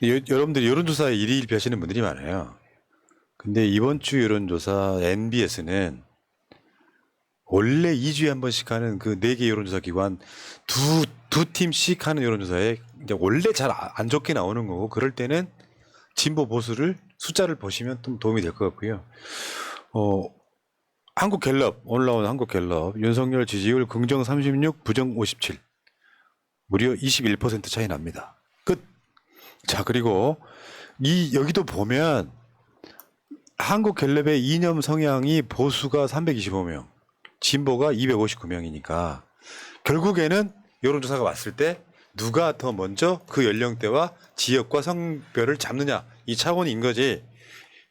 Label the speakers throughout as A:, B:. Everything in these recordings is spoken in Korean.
A: 여러분들이 여론조사에 일희일비 하시는 분들이 많아요. 근데 이번 주 여론조사 NBS는 원래 2주에 한 번씩 하는 그 4개 여론조사 기관 두 팀씩 하는 여론조사에 이제 원래 잘 안 좋게 나오는 거고, 그럴 때는 진보 보수를 숫자를 보시면 좀 도움이 될 것 같고요. 한국갤럽, 오늘 나온 한국갤럽 윤석열 지지율 긍정 36, 부정 57, 무려 21% 차이 납니다. 끝. 자, 그리고 여기도 보면 한국갤럽의 이념 성향이 보수가 325명, 진보가 259명이니까 결국에는 여론조사가 왔을 때 누가 더 먼저 그 연령대와 지역과 성별을 잡느냐, 이 차원인 거지.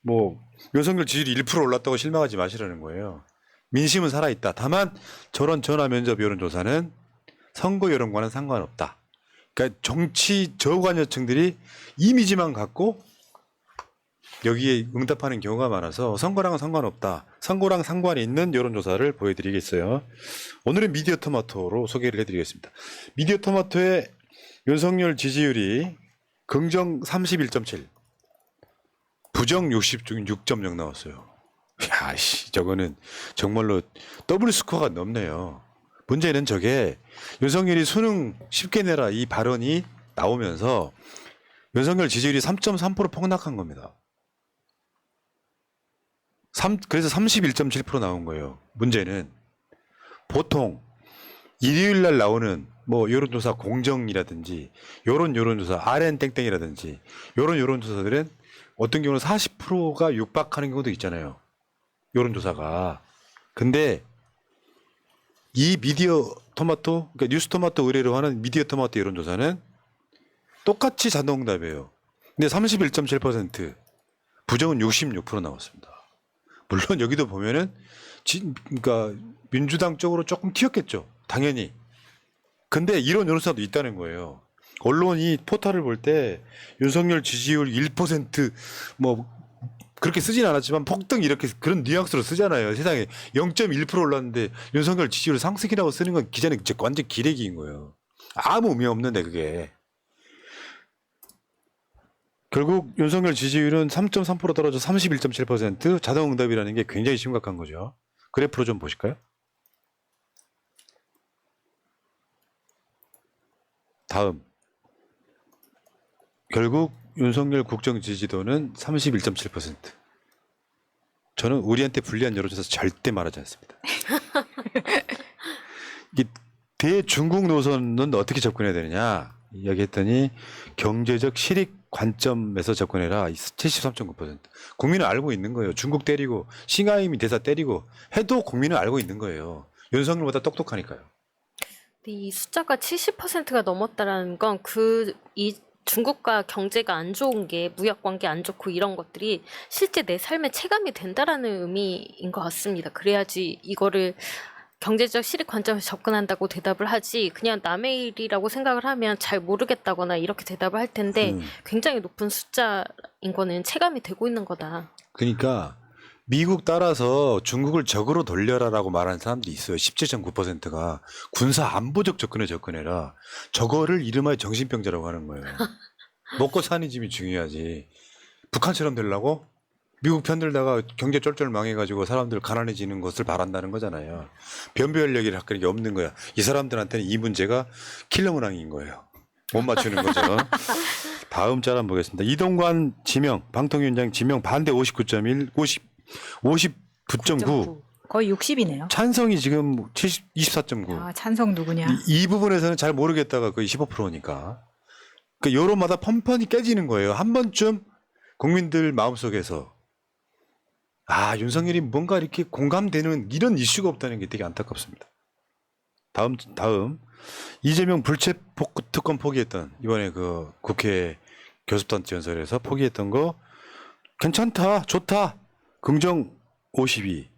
A: 뭐 윤석열 지지율이 1% 올랐다고 실망하지 마시라는 거예요. 민심은 살아있다. 다만 저런 전화 면접 여론조사는 선거 여론과는 상관없다. 그러니까 정치 저관여층들이 이미지만 갖고 여기에 응답하는 경우가 많아서 선거랑은 상관없다. 선거랑 상관이 있는 여론조사를 보여드리겠어요. 오늘은 미디어 토마토로 소개를 해드리겠습니다. 미디어 토마토의 윤석열 지지율이 긍정 31.7, 부정 66.0 나왔어요. 야, 저거는 정말로 더블 스코어가 넘네요. 문제는 저게 윤석열이 수능 쉽게 내라 이 발언이 나오면서 윤석열 지지율이 3.3% 폭락한 겁니다. 그래서 31.7% 나온 거예요. 문제는 보통 일요일 날 나오는 뭐 여론조사 공정이라든지 여론조사 RN땡땡이라든지 여론조사들은 어떤 경우는 40%가 육박하는 경우도 있잖아요. 여론조사가. 근데 이 미디어 토마토, 그러니까 뉴스 토마토 의뢰로 하는 미디어 토마토 여론조사는 똑같이 자동응답이에요. 근데 31.7%, 부정은 66% 나왔습니다. 물론 여기도 보면은 그러니까 민주당 쪽으로 조금 튀었겠죠. 당연히. 근데 이런 여론조사도 있다는 거예요. 언론이 포탈을 볼 때 윤석열 지지율 1%뭐 그렇게 쓰진 않았지만 폭등 이렇게 그런 뉘앙스로 쓰잖아요. 세상에 0.1% 올랐는데 윤석열 지지율 상승이라고 쓰는 건 기자는 진짜 완전 기레기인 거예요. 아무 의미 없는데 그게. 결국 윤석열 지지율은 3.3% 떨어져 31.7%, 자동응답이라는 게 굉장히 심각한 거죠. 그래프로 좀 보실까요? 다음. 결국 윤석열 국정 지지도는 31.7%. 저는 우리한테 불리한 여론조사 절대 말하지 않습니다. 이 대중국 노선은 어떻게 접근해야 되느냐 이야기했더니 경제적 실익 관점에서 접근해라. 73.9%. 국민은 알고 있는 거예요. 중국 때리고 싱하이미 대사 때리고 해도 국민은 알고 있는 거예요. 윤석열보다 똑똑하니까요.
B: 이 숫자가 70%가 넘었다라는 건 이 중국과 경제가 안 좋은 게 무역 관계 안 좋고 이런 것들이 실제 내 삶에 체감이 된다라는 의미인 것 같습니다. 그래야지 이거를 경제적 실익 관점에서 접근한다고 대답을 하지, 그냥 남의 일이라고 생각을 하면 잘 모르겠다거나 이렇게 대답을 할 텐데 굉장히 높은 숫자인 거는 체감이 되고 있는 거다.
A: 그러니까 미국 따라서 중국을 적으로 돌려라라고 말하는 사람들이 있어요. 17.9%가 군사 안보적 접근에 접근해라. 저거를 이름하여 정신병자라고 하는 거예요. 먹고 사는 집이 중요하지. 북한처럼 되려고 미국 편들다가 경제 쫄쫄 망해가지고 사람들 가난해지는 것을 바란다는 거잖아요. 변별력이 그런 게 없는 거야. 이 사람들한테는 이 문제가 킬러 문항인 거예요. 못 맞추는 거죠. 다음 짤 한번 보겠습니다. 이동관 지명, 방통위원장 지명 반대 59.1, 59.9.
C: 거의 60이네요.
A: 찬성이 지금 24.9.
C: 아, 찬성 누구냐?
A: 이 부분에서는 잘 모르겠다가 거의 15%니까. 그러니까 여론마다 펀펀이 깨지는 거예요. 한 번쯤 국민들 마음속에서 윤석열이 뭔가 이렇게 공감되는 이런 이슈가 없다는 게 되게 안타깝습니다. 다음 이재명 불체포 특권 포기했던, 이번에 그 국회 교섭단체 연설에서 포기했던 거 괜찮다, 좋다, 긍정 52,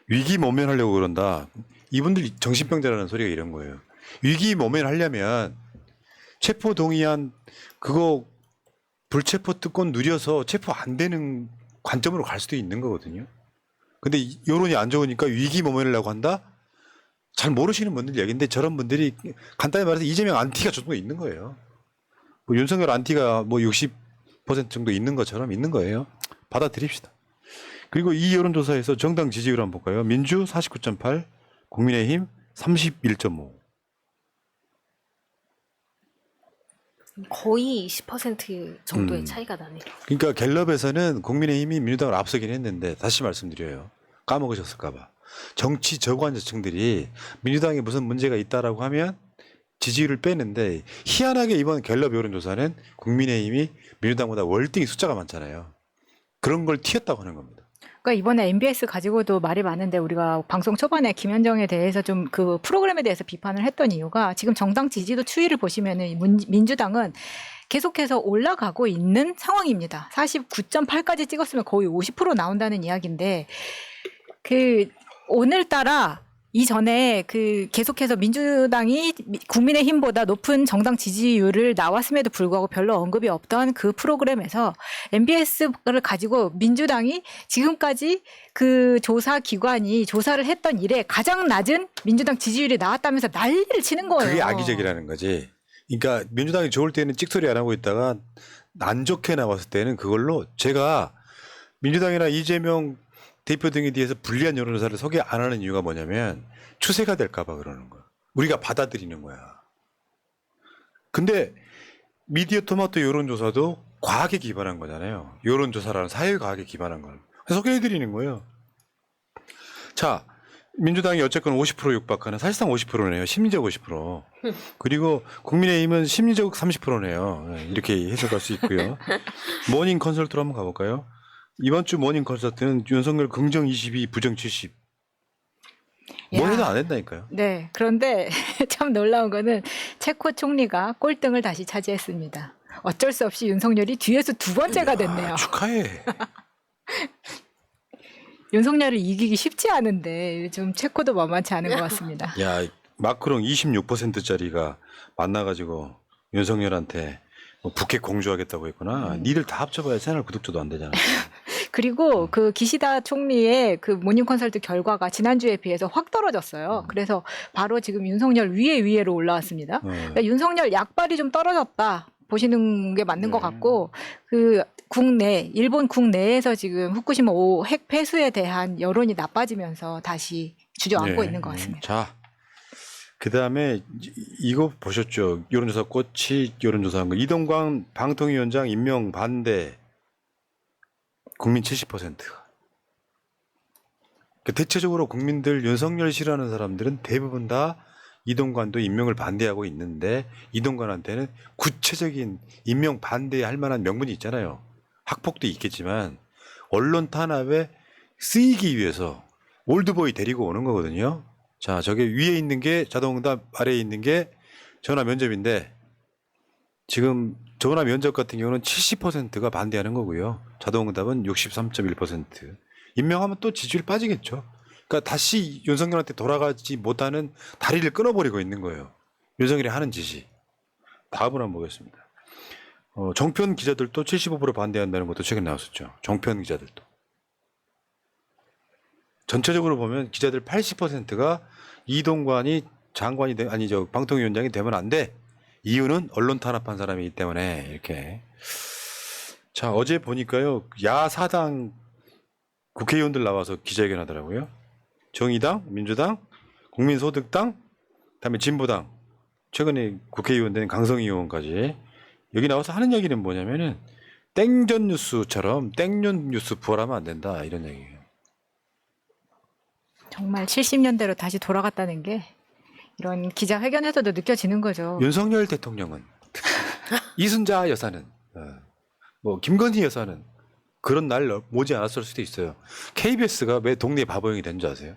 A: 위기 모면하려고 그런다. 이분들 정신병자라는 소리가 이런 거예요. 위기 모면하려면 체포 동의안 그거 불체포 특권 누려서 체포 안 되는 관점으로 갈 수도 있는 거거든요. 근데 여론이 안 좋으니까 위기 모면하려고 한다? 잘 모르시는 분들 얘기인데 저런 분들이 간단히 말해서 이재명 안티가 조금 있는 거예요. 뭐 윤석열 안티가 뭐 60% 정도 있는 것처럼 있는 거예요. 받아들입시다. 그리고 이 여론조사에서 정당 지지율 한번 볼까요? 민주 49.8, 국민의힘 31.5.
B: 거의 20% 정도의
A: 음.
B: 차이가 나네요.
A: 그러니까 갤럽에서는 국민의힘이 민주당을 앞서긴 했는데 다시 말씀드려요. 까먹으셨을까봐. 정치 저관여층들이 민주당에 무슨 문제가 있다라고 하면 지지율을 빼는데 희한하게 이번 갤럽 여론조사는 국민의힘이 민주당보다 월등히 숫자가 많잖아요. 그런 걸 튀었다고 하는 겁니다.
C: 그러니까 이번에 MBS 가지고도 말이 많은데 우리가 방송 초반에 김현정에 대해서 좀 그 프로그램에 대해서 비판을 했던 이유가 지금 정당 지지도 추이를 보시면은 민주당은 계속해서 올라가고 있는 상황입니다. 49.8까지 찍었으면 거의 50% 나온다는 이야기인데 그 오늘따라 이전에 그 계속해서 민주당이 국민의힘보다 높은 정당 지지율을 나왔음에도 불구하고 별로 언급이 없던 그 프로그램에서 MBS를 가지고 민주당이 지금까지 그 조사 기관이 조사를 했던 이래 가장 낮은 민주당 지지율이 나왔다면서 난리를 치는 거예요.
A: 그게 악의적이라는 거지. 그러니까 민주당이 좋을 때는 찍소리 안 하고 있다가 안 좋게 나왔을 때는 그걸로 제가 민주당이나 이재명 대표 등에 대해서 불리한 여론조사를 소개 안 하는 이유가 뭐냐면 추세가 될까 봐 그러는 거야. 우리가 받아들이는 거야. 근데 미디어 토마토 여론조사도 과학에 기반한 거잖아요. 여론조사라는 사회과학에 기반한 걸. 소개해드리는 거예요. 자, 민주당이 어쨌건 50% 육박하는 사실상 50%네요. 심리적 50%. 그리고 국민의힘은 심리적 30%네요. 이렇게 해석할 수 있고요. 모닝 컨설트로 한번 가볼까요? 이번 주 모닝 컨설트는 윤석열 긍정 22, 부정 70. 뭐
C: 야.
A: 해도 안 된다니까요.
C: 네. 그런데 참 놀라운 거는 체코 총리가 꼴등을 다시 차지했습니다. 어쩔 수 없이 윤석열이 뒤에서 두 번째가 됐네요.
A: 축하해.
C: 윤석열을 이기기 쉽지 않은데 좀 체코도 만만치 않은 것 같습니다.
A: 야, 마크롱 26%짜리가 만나가지고 윤석열한테 뭐 북핵 공주하겠다고 했구나. 니들 다 합쳐봐야 채널 구독자도 안 되잖아.
C: 그리고 그 기시다 총리의 그 모닝 컨설트 결과가 지난주에 비해서 확 떨어졌어요. 그래서 바로 지금 윤석열 위로 올라왔습니다. 그러니까 윤석열 약발이 좀 떨어졌다. 보시는 게 맞는 것 같고 그 일본 국내에서 지금 후쿠시마 5 핵 폐수에 대한 여론이 나빠지면서 다시 주저앉고 있는 것 같습니다.
A: 자, 그 다음에 이거 보셨죠? 여론조사 꽃이 여론조사한 거. 이동관 방통위원장 임명 반대. 국민 70%. 대체적으로 국민들 윤석열 싫어하는 사람들은 대부분 다 이동관도 임명을 반대하고 있는데 이동관한테는 구체적인 임명 반대할 만한 명분이 있잖아요. 학폭도 있겠지만 언론 탄압에 쓰이기 위해서 올드보이 데리고 오는 거거든요. 자, 저게 위에 있는 게 자동응답, 아래에 있는 게 전화 면접인데 지금 전화 면접 같은 경우는 70%가 반대하는 거고요. 자동응답은 63.1%. 임명하면 또 지지율 빠지겠죠. 그러니까 다시 윤석열한테 돌아가지 못하는 다리를 끊어버리고 있는 거예요. 윤석열이 하는 짓이. 다음을 한번 보겠습니다. 정편 기자들도 75% 반대한다는 것도 최근에 나왔었죠. 정편 기자들도. 전체적으로 보면 기자들 80%가 이동관이 방통위원장이 되면 안 돼. 이유는 언론 탄압한 사람이기 때문에 이렇게. 자, 어제 보니까요. 야사당 국회의원들 나와서 기자회견 하더라고요. 정의당, 민주당, 국민소득당, 그다음에 진보당, 최근에 국회의원 된 강성희 의원까지 여기 나와서 하는 얘기는 뭐냐면은 땡전 뉴스처럼 땡년 뉴스 부활하면 안 된다 이런 얘기예요.
C: 정말 70년대로 다시 돌아갔다는 게 이런 기자회견에서도 느껴지는 거죠.
A: 윤석열 대통령은 이순자 여사는 뭐 김건희 여사는 그런 날 오지 않았을 수도 있어요. KBS가 왜 동네 바보형이 된 줄 아세요?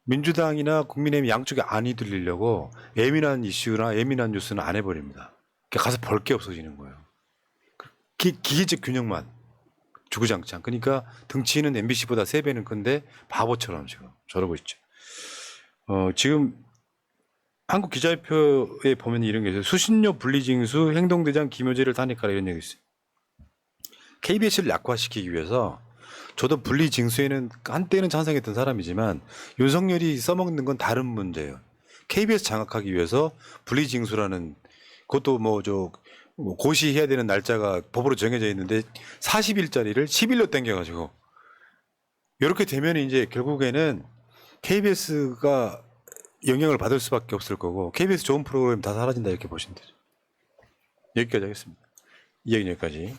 A: 민주당이나 국민의힘 양쪽에 안 휘둘리려고 예민한 이슈나 예민한 뉴스는 안 해버립니다. 가서 볼 게 없어지는 거예요. 기계적 균형만 주구장창. 그러니까 등치는 MBC보다 3배는 큰데 바보처럼 지금 저러고 있죠. 지금 한국 기자협회에 보면 이런 게 있어요. 수신료 분리징수 행동대장 김효재를 탄핵하라 이런 얘기 있어요. KBS를 약화시키기 위해서 저도 분리징수에는 한때는 찬성했던 사람이지만 윤석열이 써먹는 건 다른 문제예요. KBS 장악하기 위해서 분리징수라는 그것도 고시해야 되는 날짜가 법으로 정해져 있는데 40일짜리를 10일로 당겨가지고 이렇게 되면 이제 결국에는 KBS가 영향을 받을 수밖에 없을 거고 KBS 좋은 프로그램 다 사라진다 이렇게 보시면 되죠. 여기까지 하겠습니다. 이야기 여기까지.